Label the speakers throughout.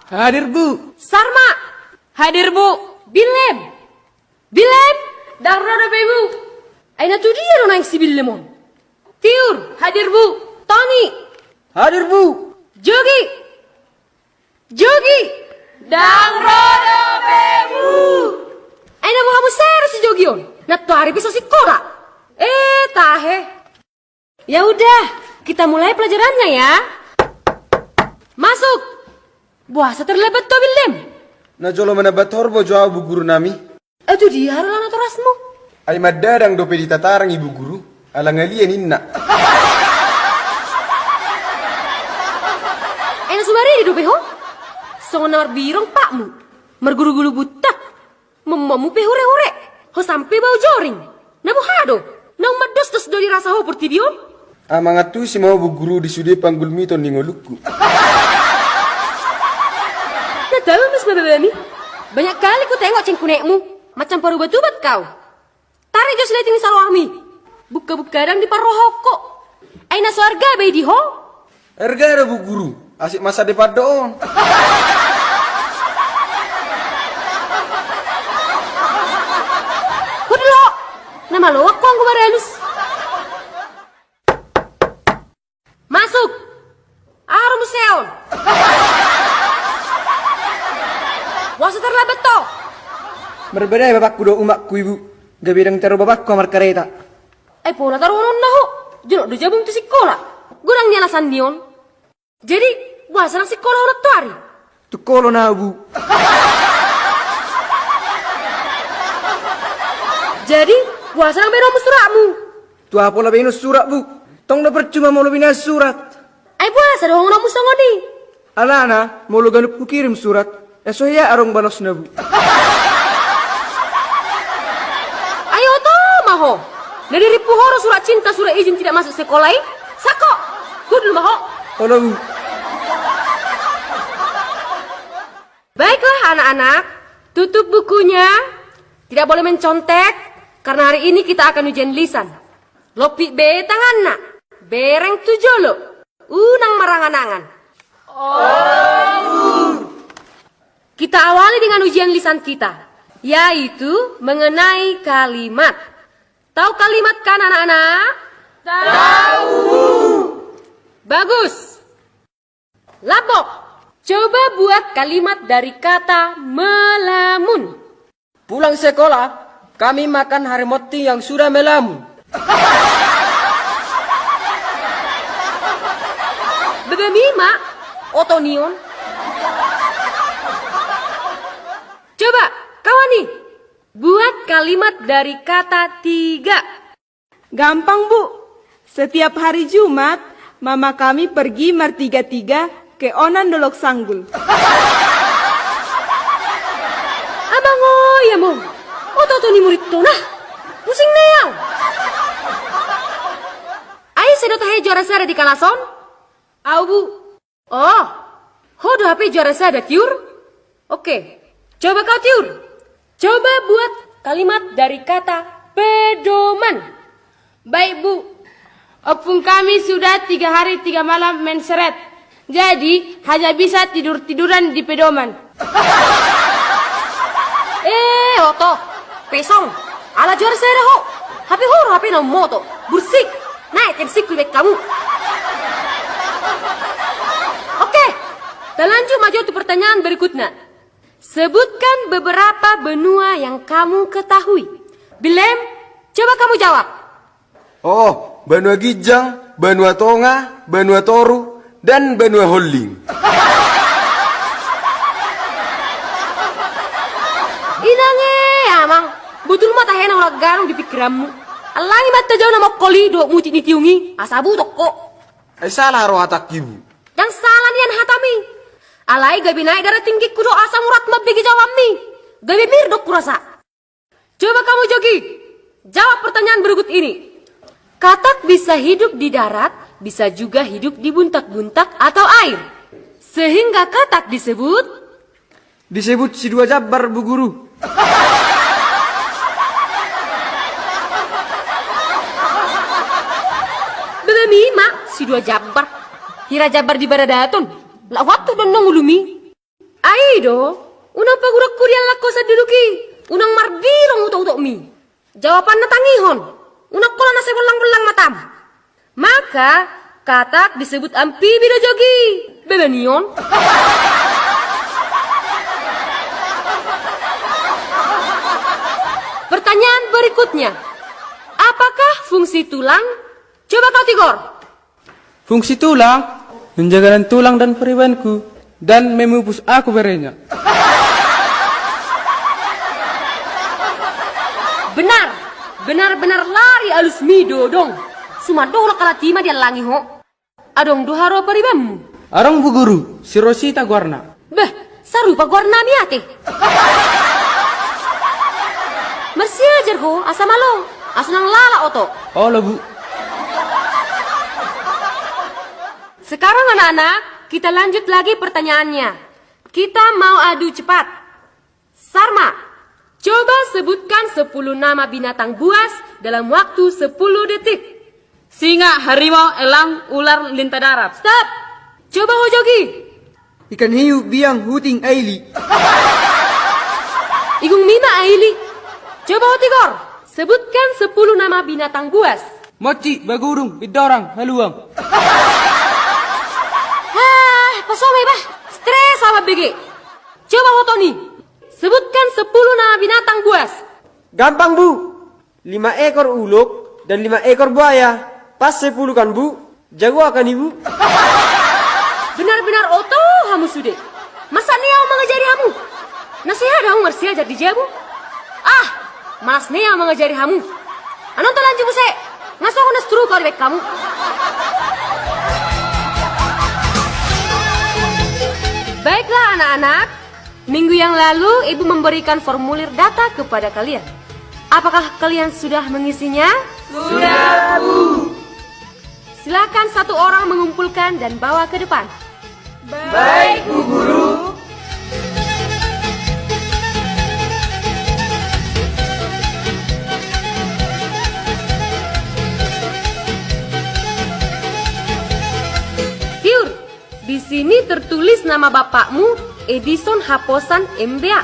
Speaker 1: Hadir, Bu.
Speaker 2: Sarma. Hadir, Bu. Bilem. Bilem. Darroda, Bu. Aina tu dia nona yang si Bilemon. Tiur. Hadir, Bu. Tony.
Speaker 1: Hadir, Bu.
Speaker 2: Jogi. Jogi. Darroda, Bu. Aina mau kamu serius si Jogion? Natto hari bisa si Kora. Tahe. Ya udah, kita mulai pelajarannya ya. Masuk. Buasa terlebat to Bilem.
Speaker 3: Na jolo mana bator bo jawab bu guru nami.
Speaker 2: Itu dia harulana torasmu.
Speaker 3: Ay madadang dope ditatarang ibu guru. Alang alien inna.
Speaker 2: Aina subari di dope ho. Songo nawar birong pakmu. Merguru-gulu butak. Memamu pe hore-hore. Ho sampai bau joring. Nabu hado. Nang mados dos do dirasa ho portibion.
Speaker 3: Amangatu si mau bu guru di sude panggul mito ningoluku.
Speaker 2: Tahu Miss Babami? Banyak kali ku tengok cengkunekmu. Macam paru batu-bat kau. Tarik jos liatin salwami. Buka-buka dang di parohoko. Aina suarga bay di ho?
Speaker 3: Erga ada bu guru. Asik masa depan doon.
Speaker 2: Kudlo. Nama lo aku anggu barelus. Masuk. Arum museon. Wasa terlambat to.
Speaker 1: Berbeda bapakku do umakku ibu. Gabidang taruh bapakku amar kereta.
Speaker 2: Pola taruh non ho. Jeruk do jabung tu sekolah. Gurang nyala sandion. Jadi, wasa nang sekolah ulat tuari.
Speaker 1: Tu kolo na bu.
Speaker 2: Jadi, wasa nang beno suratmu.
Speaker 1: Tu apa lah bino surat bu. Tong na percuma mau lebih surat.
Speaker 2: Wasa dong namu songoni.
Speaker 1: Alana mau lo ganup ku kirim surat. Soya arong balos na bu.
Speaker 2: Ayo toh maho. Dari ribu horo surat cinta surat izin tidak masuk sekolah. Sako. Gudul maho.
Speaker 1: Halo bu.
Speaker 2: Baiklah anak-anak. Tutup bukunya. Tidak boleh mencontek. Karena hari ini kita akan ujian lisan. Lopi be tangan nak. Bereng tujolo. Unang marangan-angan. Kita awali dengan ujian lisan kita, yaitu mengenai kalimat. Tahu kalimat kan anak-anak? Tahu. Bagus. Labok. Coba buat kalimat dari kata melamun.
Speaker 1: Pulang sekolah, kami makan harimoti yang sudah melamun.
Speaker 2: Bagaimana? Otonion. Coba, kawan nih, buat kalimat dari kata tiga.
Speaker 4: Gampang, Bu. Setiap hari Jumat, mama kami pergi bertiga-tiga ke Onan Dolok Sanggul.
Speaker 2: Abang ya mong. Oto ni murid to nah. Pusing na yaw. Ay, sedot hai juara sada di kalason? Au, Bu. Oh, hodo HP juara sada tiur? Oke. Coba kau tiur. Coba buat kalimat dari kata pedoman.
Speaker 5: Baik Bu, opung kami sudah 3 hari 3 malam menseret. Jadi hanya bisa tidur-tiduran di pedoman.
Speaker 2: Oto, pesong. Ala juara saya ho. HP horo HP no moto. Bursik. Naik tensik kubek kamu. Oke, kita lanjut maju untuk pertanyaan berikutnya. Sebutkan beberapa benua yang kamu ketahui. Bilem, coba kamu jawab.
Speaker 3: Oh, Benua Gijang, Benua Tonga, Benua Toru, dan Benua Holding.
Speaker 2: Inange, amang. Betul mata hena ulah garung di pikiranmu. Alangi mata jauh nama koli do muci nitiungi. Asabu toko.
Speaker 3: Salah roh hatak ibu.
Speaker 2: Yang salah nian hatami. Alai gabi naik darah tinggi kudo asam urat mabigi jawami. Gabi mirdok kurasa. Coba kamu Jogi. Jawab pertanyaan berikut ini. Katak bisa hidup di darat, bisa juga hidup di buntak-buntak atau air. Sehingga katak disebut
Speaker 1: Si dua Jabar bu guru.
Speaker 2: Bebemima si dua Jabar. Hira Jabar di Baradatun. Lah waktu dan nongulumi. Aido, unang pagurak ko diyan lako sa duduki. Unang marbilong utok-utok mi. Jawaban na tangihon. Unang kola na sa belang-belang matam. Maka, katak disebut amfibi do jogi. Bebenion. Pertanyaan berikutnya. Apakah fungsi tulang? Coba kau Tigor.
Speaker 6: Fungsi tulang menjaga tulang dan periwanku dan memupus aku berenya.
Speaker 2: Benar. Benar-benar lari alus mi dodong. Sumadoh kala tima dia langi ho. Adong duharo peribamu.
Speaker 6: Arong bu guru, si Rosita Guarna.
Speaker 2: Beh, sarupa Guarna miate. Masih ajar ho, asa malo. Asunang lala oto.
Speaker 6: Oh lo bu.
Speaker 2: Sekarang anak-anak, kita lanjut lagi pertanyaannya. Kita mau adu cepat. Sarma, coba sebutkan 10 nama binatang buas dalam waktu 10 detik.
Speaker 5: Singa, harimau, elang, ular, lintah darat.
Speaker 2: Stop. Coba Hojogi.
Speaker 1: Ikan hiu, biang, huting, aili.
Speaker 2: Igung Mima Aili. Coba Hotigor. Sebutkan 10 nama binatang buas.
Speaker 6: Moci, bagurung, bidorang, haluang.
Speaker 2: Pasomai bah. Stres sama BG. Coba Hotoni. Sebutkan 10 nama binatang buas.
Speaker 1: Gampang bu. 5 ekor uluk dan 5 ekor buaya. Pas 10 kan bu. Jago akan ibu.
Speaker 2: Benar-benar oto hamu sude. Masa niau mengajari hamu? Nasihat hamu ngersi ajar di jabu. Malas niau mengajari hamu. Anonton lanjut buse. Ngaso aku nastru kau dibek kamu. Baiklah anak-anak. Minggu yang lalu ibu memberikan formulir data kepada kalian. Apakah kalian sudah mengisinya?
Speaker 4: Sudah, Bu.
Speaker 2: Silakan satu orang mengumpulkan dan bawa ke depan.
Speaker 4: Baik, Bu Guru.
Speaker 2: Hiur, di sini tertulis nama bapakmu Edison Haposan MBA.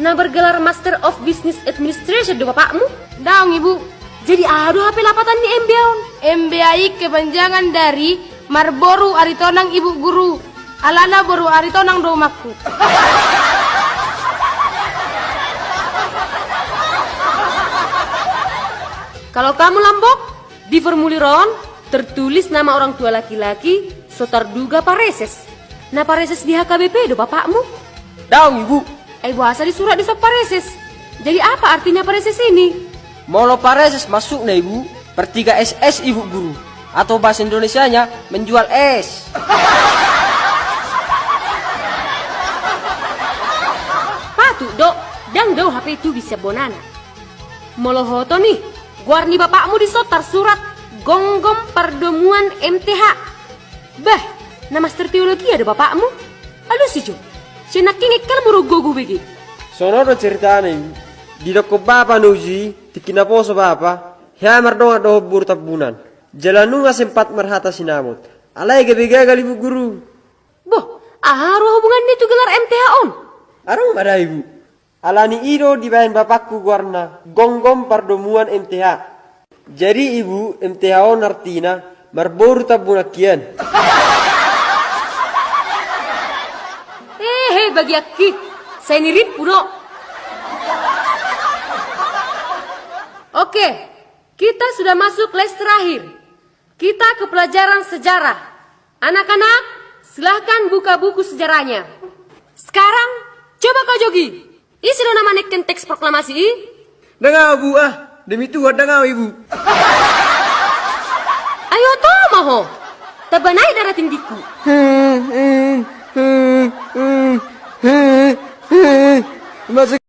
Speaker 2: Nah bergelar Master of Business Administration do bapakmu?
Speaker 5: Daung ibu,
Speaker 2: Jadi aduh HP lapatan ni MBA.
Speaker 5: MBAI kepanjangan dari Marboru Aritonang Ibu Guru. Alana Boru Aritonang domaku.
Speaker 2: Kalau kamu lambok, di formuliron tertulis nama orang tua laki-laki, so terduga pareses. Nah pareses di HKBP do bapakmu?
Speaker 1: Daung ibu.
Speaker 2: Bahasa di surat di pareses. Jadi apa artinya pareses ini?
Speaker 1: Molo pareses masuk na ibu. Pertiga SS ibu guru. Atau bahasa Indonesianya menjual es.
Speaker 2: Patut dok, dan do HP itu bisa bonana. Molohoto nih, guarni bapakmu disotar surat gonggom perdemuan MTH. Bah, nama master teologi ada bapakmu? Aduh sih Jo, senaking ikan murugogu begi.
Speaker 1: Sonoro ceritanya ibu. Di doko bapa nuji, tikina poso bapa, hea mardonga doho bur tabunan. Jalanunga sempat merhata sinamut. Alai gagal ibu guru.
Speaker 2: Boh, aharu hubungan itu gelar MTH on.
Speaker 1: Arang ada ibu. Alani ido dibayan bapakku warna gonggom perdemuan MTH. Jadi ibu MTH on artina marboru tabunakian.
Speaker 2: Bagi aki, saya nirip puro. Oke, kita sudah masuk les terakhir. Kita ke pelajaran sejarah. Anak-anak, silahkan buka buku sejarahnya. Sekarang, coba kau Jogi. Isi dong nama neken teks proklamasi.
Speaker 1: Dengar bu demi Tuhan dengar ibu.
Speaker 2: Ayo toh maho, tebanai darah tinggiku.
Speaker 1: Masuk